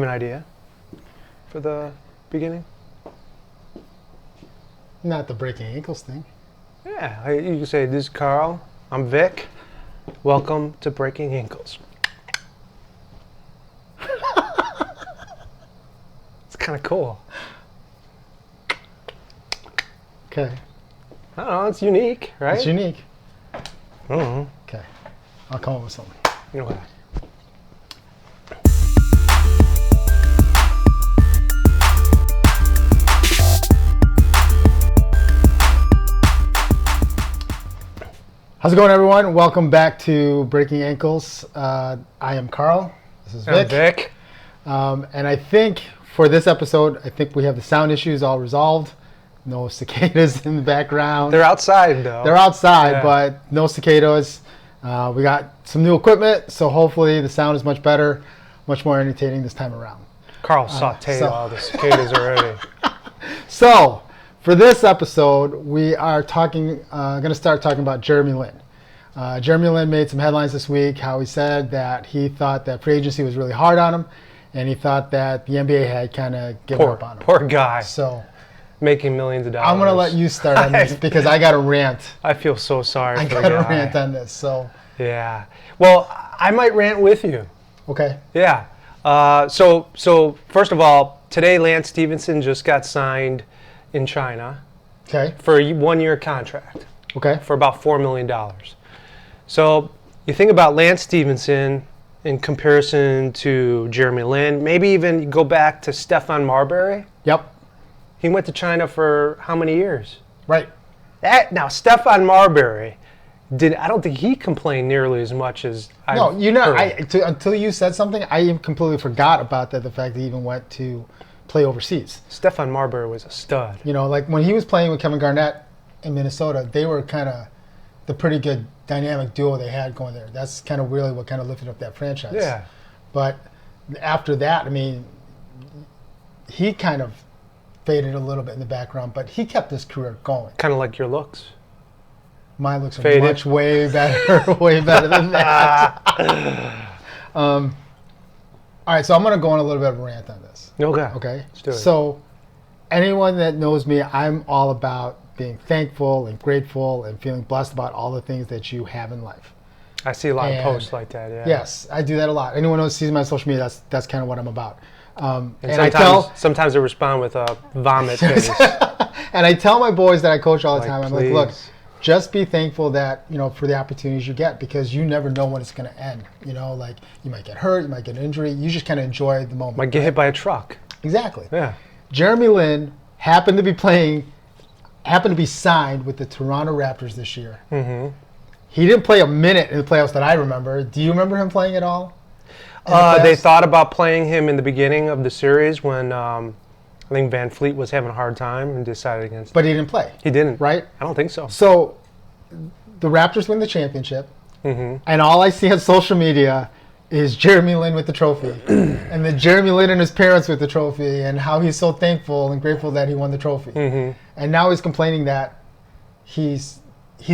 Have an idea for the beginning? Not the breaking ankles thing. Yeah, you can say, this is Carl, I'm Vic, welcome to Breaking Ankles. It's kind of cool. Okay. I don't know, it's unique, right? It's unique. I don't know. Okay. I'll come up with something. You know what? How's it going, everyone? Welcome back to Breaking Ankles. I am Carl. This is Vic. I'm Vic. And I think for this episode, I think we have the sound issues all resolved. No cicadas in the background. They're outside, though. They're outside, Yeah. but no cicadas. We got some new equipment, so hopefully the sound is much better, much more entertaining this time around. Carl sauteed all the cicadas already. So, for this episode, we are going to start talking about Jeremy Lin. Jeremy Lin made some headlines this week, how he said that he thought that free agency was really hard on him, and he thought that the NBA had kind of given up on him. Poor guy. So, making millions of dollars. I'm going to let you start on this because I got a rant. I feel so sorry I for the got guy. a rant on this. So, Yeah. Well, I might rant with you. okay. Yeah. So first of all, today Lance Stevenson just got signed in China Okay. for a 1-year contract Okay. for about $4 million. So you think about Lance Stevenson in comparison to Jeremy Lin, maybe even go back to Stephon Marbury. Yep. He went to China for how many years? Right. Now, Stephon Marbury, I don't think he complained nearly as much as I. No, until you said something, I completely forgot about that. The fact that he even went to play overseas. Stephon Marbury was a stud. You know, like when he was playing with Kevin Garnett in Minnesota, they were kind of the pretty good dynamic duo they had going there. That's kind of really what kind of lifted up that franchise. Yeah. But after that, I mean, he kind of faded a little bit in the background, but he kept his career going. Kind of like your looks. My looks are Faded. much way better, way better than that. All right, so I'm going to go on a little bit of a rant on this. Okay. Okay? Let's do it. So anyone that knows me, I'm all about being thankful and grateful and feeling blessed about all the things that you have in life. I see a lot of And- posts like that, yeah. Yes, I do that a lot. Anyone who sees my social media, that's kind of what I'm about. And sometimes they respond with a vomit face. and I tell my boys that I coach all the Like, time, I'm like, look, please. just be thankful that, for the opportunities you get, because you never know when it's going to end. Like you might get hurt, you might get an injury. You just kind of enjoy the moment. Might get hit by a truck. Exactly. Yeah. Jeremy Lin happened to be signed with the Toronto Raptors this year. Mm-hmm. He didn't play a minute in the playoffs that I remember. Do you remember him playing at all? They thought about playing him in the beginning of the series when I think Van Fleet was having a hard time and decided against But he didn't play. He didn't. Right? I don't think so. So the Raptors win the championship, Mm-hmm. and all I see on social media is Jeremy Lin with the trophy, and then Jeremy Lin and his parents with the trophy, and how he's so thankful and grateful that he won the trophy. Mm-hmm. And now he's complaining that he's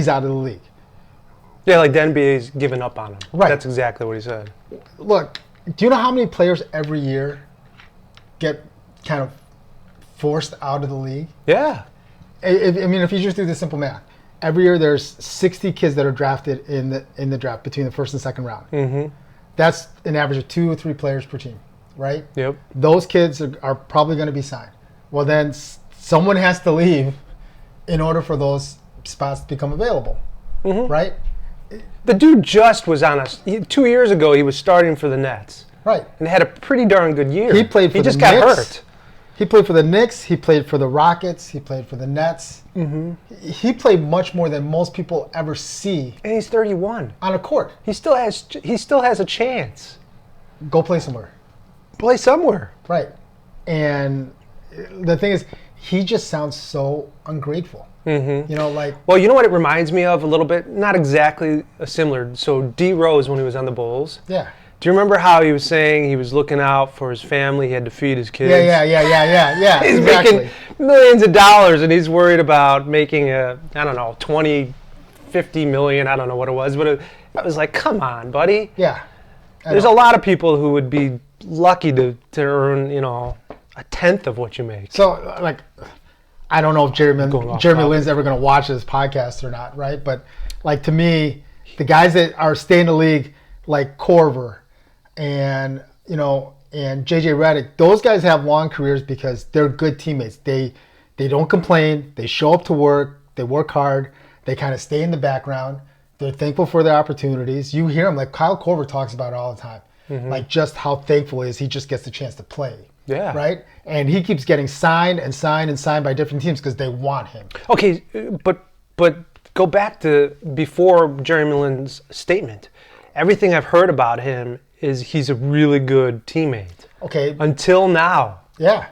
out of the league. Yeah, like the NBA's given up on him. Right. That's exactly what he said. Look, do you know how many players every year get kind of forced out of the league? Yeah. If you just do the simple math, every year there's 60 kids that are drafted in the draft between the first and second round. Mm-hmm. That's an average of 2 or 3 players per team, right? Yep. Those kids are probably going to be signed. Well, then someone has to leave in order for those spots to become available, Mm-hmm. right? The dude just was on us. 2 years ago, he was starting for the Nets Right. and had a pretty darn good year. He played for He the just got Knicks. hurt. He played for the Knicks. He played for the Rockets. He played for the Nets. Mm-hmm. He played much more than most people ever see And he's 31. on a court. He still has a chance. Go play somewhere. Play somewhere. Right. And the thing is, he just sounds so ungrateful. Mm-hmm. Like... Well, you know what it reminds me of a little bit? Not exactly similar. So D. Rose, when he was on the Bulls. Yeah. Do you remember how he was saying he was looking out for his family? He had to feed his kids. Yeah. He's exactly. making millions of dollars, and he's worried about making I don't know, 20, 50 million. I don't know what it was, but it was like, come on, buddy. Yeah. There's a lot of people who would be lucky to earn, a tenth of what you make. So, like, I don't know if Jeremy topic. Lin's ever going to watch this podcast or not, right? But, like, to me, the guys that are staying in the league, like Corver and, and JJ Redick, those guys have long careers because they're good teammates. They don't complain. They show up to work. They work hard. They kind of stay in the background. They're thankful for their opportunities. You hear them, like Kyle Korver talks about it all the time, like just how thankful he is. He just gets the chance to play. Yeah. Right? And he keeps getting signed and signed and signed by different teams because they want him. Okay, but go back to before Jeremy Lin's statement. Everything I've heard about him is he's a really good teammate. Okay. Until now. Yeah.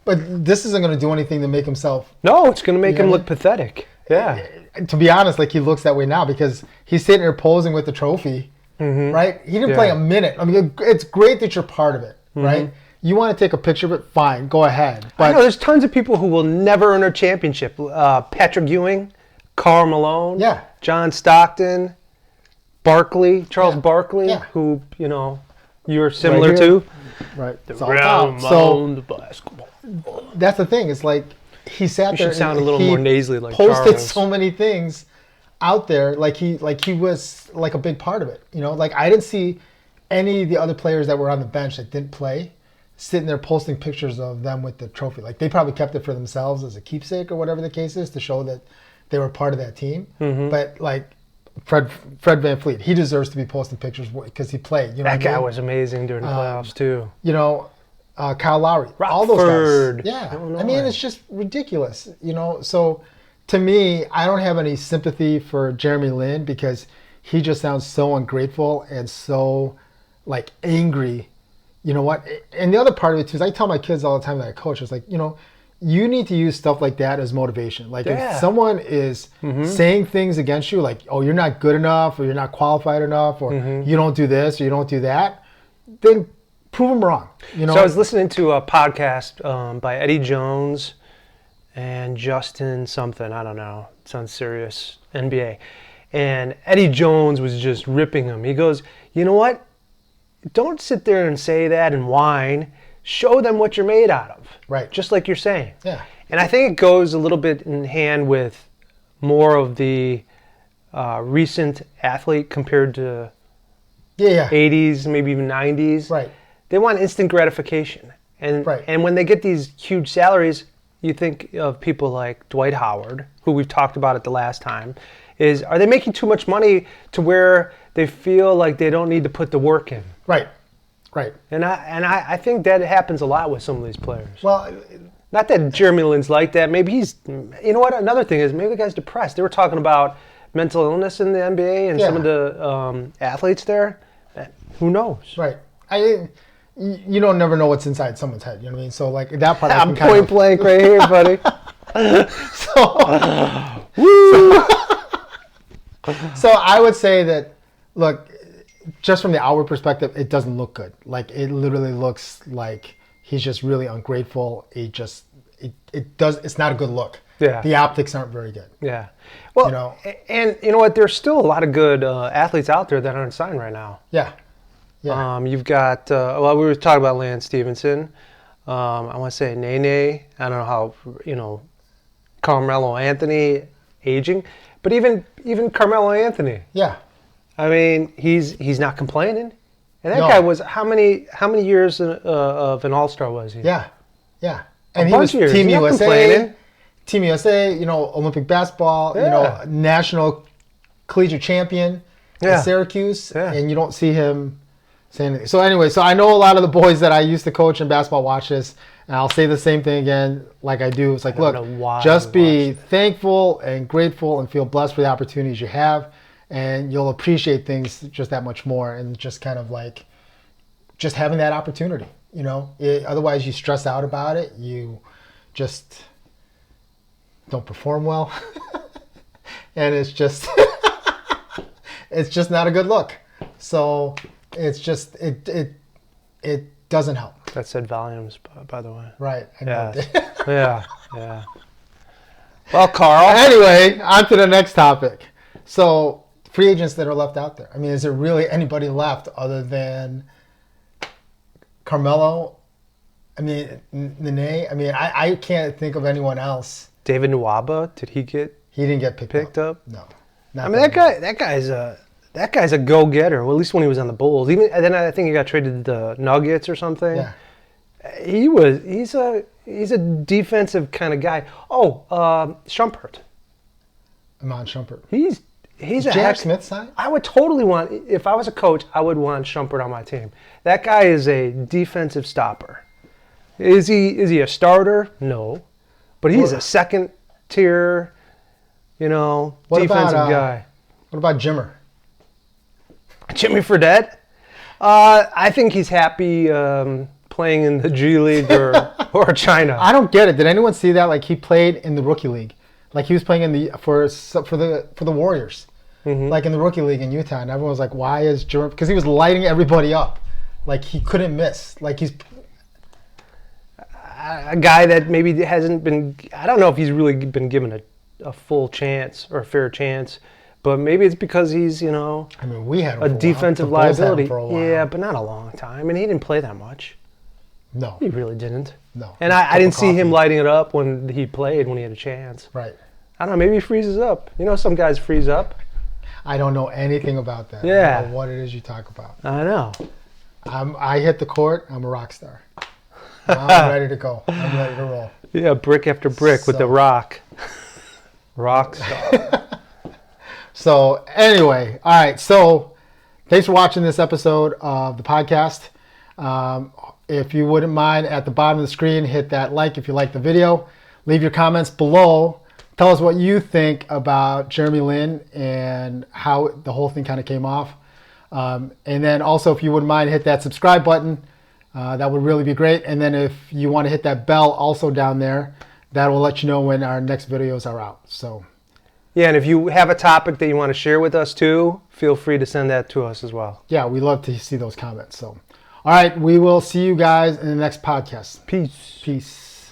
But this isn't going to do anything to make himself. No, it's going to make him look pathetic. Yeah. To be honest, like he looks that way now because he's sitting there posing with the trophy, right? He didn't play a minute. I mean, it's great that you're part of it, right? You want to take a picture of it, fine, go ahead. But I know there's tons of people who will never earn a championship. Patrick Ewing, Karl Malone, John Stockton, Charles Barkley, who, you're similar to. Right. The ground mound, the basketball. That's the thing. It's like he sat there. You should sound a little more nasally like posted Charles. So many things out there, like he was like a big part of it. Like I didn't see any of the other players that were on the bench that didn't play sitting there posting pictures of them with the trophy. Like they probably kept it for themselves as a keepsake or whatever the case is to show that they were part of that team. But like Fred VanVleet, he deserves to be posting pictures because he played. That guy was amazing during the playoffs too. Kyle Lowry, Rockford, all those guys. Yeah, Illinois. I mean it's just ridiculous. So to me, I don't have any sympathy for Jeremy Lin because he just sounds so ungrateful and so like angry. You know what? And the other part of it too is I tell my kids all the time that I coach, it's like, you need to use stuff like that as motivation. Like if someone is saying things against you, like, oh, you're not good enough, or you're not qualified enough, or you don't do this, or you don't do that, then prove them wrong. So I was listening to a podcast by Eddie Jones and Justin something, I don't know, it's on Sirius NBA. And Eddie Jones was just ripping him. He goes, you know what? Don't sit there and say that and whine. Show them what you're made out of. Right. Just like you're saying. Yeah. And I think it goes a little bit in hand with more of the recent athlete compared to 80s, maybe even 90s. Right. They want instant gratification. And when they get these huge salaries, you think of people like Dwight Howard, who we've talked about it the last time, are they making too much money to where they feel like they don't need to put the work in? Right. And I think that happens a lot with some of these players. Well, not that Jeremy Lin's like that. Maybe he's, another thing is maybe the guy's depressed. They were talking about mental illness in the NBA and some of the athletes there. Who knows? Right. You don't never know what's inside someone's head. You know what I mean? So like that part. I'm point blank right here, buddy. So I would say that, look, just from the outward perspective, it doesn't look good. Like it literally looks like he's just really ungrateful. It's not a good look. Yeah. The optics aren't very good. Yeah. Well, and you know what? There's still a lot of good athletes out there that aren't signed right now. Yeah. You've got, we were talking about Lance Stevenson. I want to say Nene. I don't know how, Carmelo Anthony aging. But even Carmelo Anthony. Yeah. I mean, he's not complaining. And that guy was, how many years of an All-Star was he? Yeah. And he was Team USA. Team USA, Olympic basketball, national collegiate champion in Syracuse. Yeah. And you don't see him saying anything. So anyway, I know a lot of the boys that I used to coach in basketball watch this, and I'll say the same thing again like I do. It's like, look, just be thankful and grateful and feel blessed for the opportunities you have, and you'll appreciate things just that much more, and just kind of like just having that opportunity, Otherwise you stress out about it. You just don't perform well. And it's just not a good look. So it's just it doesn't help. That said volumes, by the way. Right. I know. Yeah. Well, Carl. Anyway, on to the next topic. So free agents that are left out there. I mean, is there really anybody left other than Carmelo. I mean, Nene. I mean, I can't think of anyone else. David Nwaba, did he get He didn't get picked up. up? No. I mean, that guy's a go-getter. Well, at least when he was on the Bulls. Even and then I think he got traded to the Nuggets or something. Yeah. He's a defensive kind of guy. Oh, Shumpert. Iman Shumpert. He's a Jack Smith side? I would totally want, if I was a coach, I would want Shumpert on my team. That guy is a defensive stopper. Is he a starter? No. But he's a second tier, defensive guy. What about Jimmer? Jimmy Fredette? I think he's happy playing in the G League or China. I don't get it. Did anyone see that? Like he played in the rookie league, like he was playing for the Warriors, like in the rookie league in Utah, and everyone was like, "Why is Jimmer?" Because he was lighting everybody up, like he couldn't miss. Like he's a guy that maybe hasn't been. I don't know if he's really been given a full chance or a fair chance. But maybe it's because he's, I mean, we had him a for defensive a while. The Bulls had liability. him for a while. Yeah, but not a long time. And he didn't play that much. No. He really didn't. No. And I didn't see him lighting it up when he played, when he had a chance. Right. I don't know, maybe he freezes up. Some guys freeze up. I don't know anything about that. Yeah. I don't know what it is you talk about. I know. I hit the court, I'm a rock star. I'm ready to go. I'm ready to roll. Yeah, brick after brick with the rock. Rock star. So anyway, all right. So thanks for watching this episode of the podcast. If you wouldn't mind, at the bottom of the screen, hit that like if you like the video. Leave your comments below. Tell us what you think about Jeremy Lin and how the whole thing kind of came off. And then also, if you wouldn't mind, hit that subscribe button. That would really be great. And then if you want to hit that bell also down there, that will let you know when our next videos are out. So. Yeah, and if you have a topic that you want to share with us too, feel free to send that to us as well. Yeah, we love to see those comments. So, all right, we will see you guys in the next podcast. Peace. Peace.